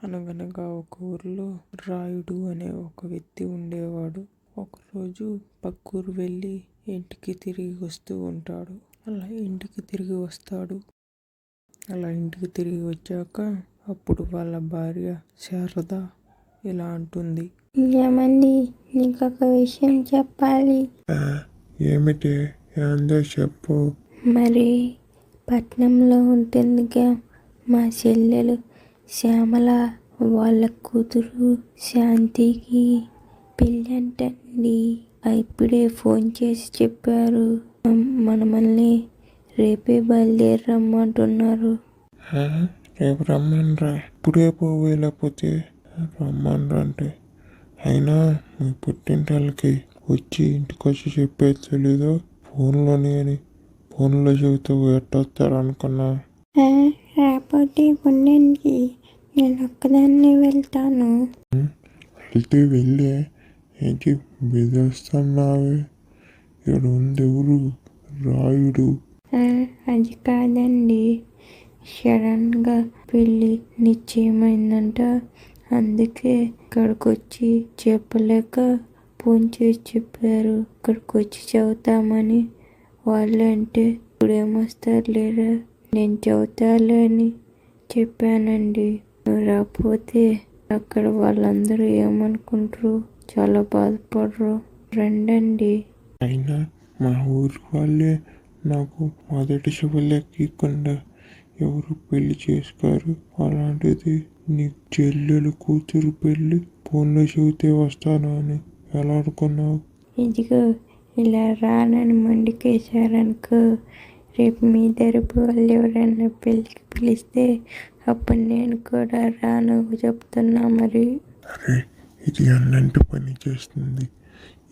అనగనగా ఒక ఊరిలో రాయుడు అనే ఒక వ్యక్తి ఉండేవాడు. ఒకరోజు పక్కూరు వెళ్ళి ఇంటికి తిరిగి వస్తూ ఉంటాడు. అలా ఇంటికి తిరిగి వచ్చాక అప్పుడు వాళ్ళ భార్య శారద ఇలా అంటుంది. ఏమండి, నీకొక విషయం చెప్పాలి. ఏమిటి? ఏందో చెప్పు. మరి పట్నంలో ఉంటుందిగా మా చెల్లెలు శ్యామల వాళ్ళ కూతురు శాంతికి పెళ్ళి అంటండి. ఇప్పుడే ఫోన్ చేసి చెప్పారు. మనల్ని రేపే బయలుదేరి రమ్మంటున్నారు. రేపు రమ్మనరా. ఇప్పుడే పోవే, లేకపోతే రమ్మనరా అంటే. అయినా మీ పుట్టింటి వచ్చి ఇంటికి వచ్చి చెప్పేది తెలీదు. ఫోన్లోనే అని ఫోన్లో చెబుతూ ఎట్టొస్తారు అనుకున్నా. రాకపోతే ఉండండి, నేను ఒక్కదాన్నే వెళ్తాను. వెళ్తే వెళ్ళే ఏంటి బెదిరిస్తున్నావే? ఇక్కడ ఉంది ఎవరు? రాయుడు. అది కాదండి, సడన్గా పెళ్ళి నిశ్చయమైందంట. అందుకే ఇక్కడికి వచ్చి చెప్పలేక ఫోన్ చేసి చెప్పారు. ఇక్కడికి వచ్చి చదువుతామని. వాళ్ళు అంటే ఇప్పుడేమొస్తారు లేరా, నేను చదువుతాలే అని చెప్పానండి. రాకపోతే అక్కడ వాళ్ళందరూ ఏమనుకుంటారు, చాలా బాధపడరు. రండండి. అయినా మా ఊరి వాళ్ళే నాకు మొదటి శుభలేకుండా ఎవరు పెళ్లి చేసుకోరు. అలాంటిది నీ చెల్లెలు కూతురు పెళ్ళి ఫోన్లో చెబితే వస్తాను అని ఎలా అనుకున్నావు? ఇదిగో ఇలా రానని మొండికేశారనుకో, రేపు మీ తరపు వాళ్ళు ఎవరైనా పెళ్ళికి పిలిస్తే అప్పుడు నేను కూడా రాను చెప్తున్నా. మరి అరే, ఇది అన్నంటి పని చేస్తుంది.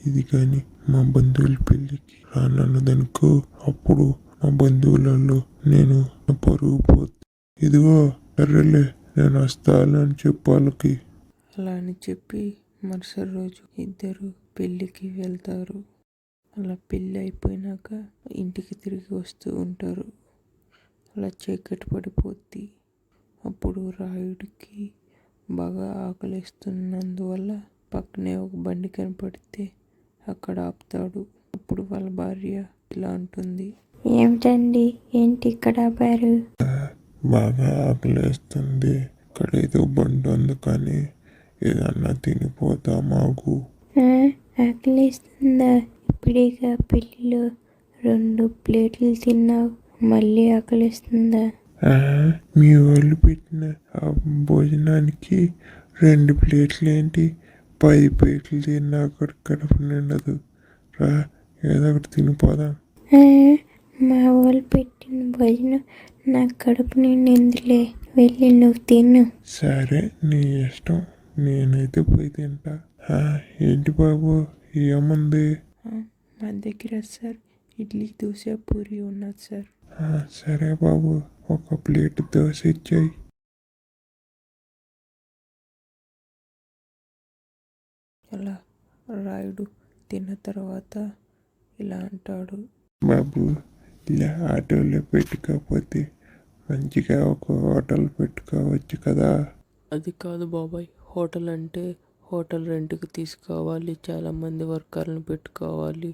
ఇది కానీ మా బంధువుల పెళ్ళికి రానన్నదనుకో, అప్పుడు మా బంధువులలో నేను పరుగు పోతే, ఇదిగో సరేలే నేను వస్తానని చెప్పు వాళ్ళకి. అలా అని చెప్పి మరుసటి రోజు ఇద్దరు పెళ్ళికి వెళ్తారు. అలా పెళ్ళి అయిపోయినాక ఇంటికి తిరిగి వస్తూ ఉంటారు. అలా చీకటి పడిపోద్ది. అప్పుడు రాయుడికి బాగా ఆకలిస్తున్నందువల్ల పక్కనే ఒక బండి కనపడితే అక్కడ ఆపుతాడు. అప్పుడు వాళ్ళ భార్య ఇలా అంటుంది. ఏమిటండి, ఏంటి ఇక్కడ ఆపారు? బాగా ఆకలిస్తుంది. ఇక్కడ ఏదో బండి ఉంది, కానీ ఏదన్నా తినిపోతా మాకు. ఆకలిస్తుందా? ఇప్పుడేగా పెళ్ళిలో 2 ప్లేట్లు తిన్నావు, మళ్ళీ ఆకలిస్తుందా? మీ వాళ్ళు పెట్టిన ఆ భోజనానికి 2 ప్లేట్లు ఏంటి, 10 ప్లేట్లు తిన్నా కడుపు నిండదు. రా, ఏదో ఒకటి తినిపోదాం. మా వాళ్ళు పెట్టిన భోజనం నా కడుపు నిండిందిలే, వెళ్ళి నువ్వు తిను. సరే, నీ ఇష్టం. నేనైతే పోయి తింటా. ఏంటి బాబు, ఏముంది? మా దగ్గర సార్ ఇడ్లీ, దోశ, పూరి ఉన్నది సార్. సరే బాబు, ఒక ప్లేట్ దోశ ఇచ్చాయి. అలా రాయుడు తిన్న తర్వాత ఇలా అంటాడు. బాబు, ఇలా ఆటోలో పెట్టుకోకపోతే మంచిగా ఒక హోటల్ పెట్టుకోవచ్చు కదా. అది కాదు బాబాయ్, హోటల్ అంటే హోటల్ రెంట్కి తీసుకోవాలి, చాలామంది వర్కర్లను పెట్టుకోవాలి.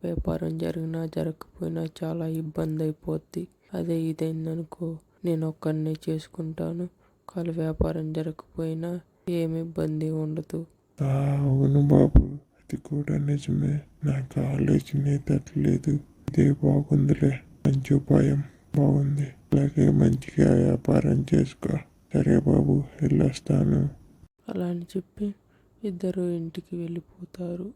వ్యాపారం జరిగినా జరగకపోయినా చాలా ఇబ్బంది అయిపోద్ది. అదే ఇదైందనుకో, నేను ఒక్కడినే చేసుకుంటాను. కానీ వ్యాపారం జరగకపోయినా ఏమి ఇబ్బంది ఉండదు. అవును బాబు, అది కూడా నిజమే. నాకు ఆలోచన తట్టలేదు. ఇదే బాగుందిలే, మంచి ఉపాయం బాగుంది. అలాగే మంచిగా వ్యాపారం చేసుకో. సరే బాబు, వెళ్ళొస్తాను. అలా అని చెప్పి ఇద్దరు ఇంటికి వెళ్ళిపోతారు.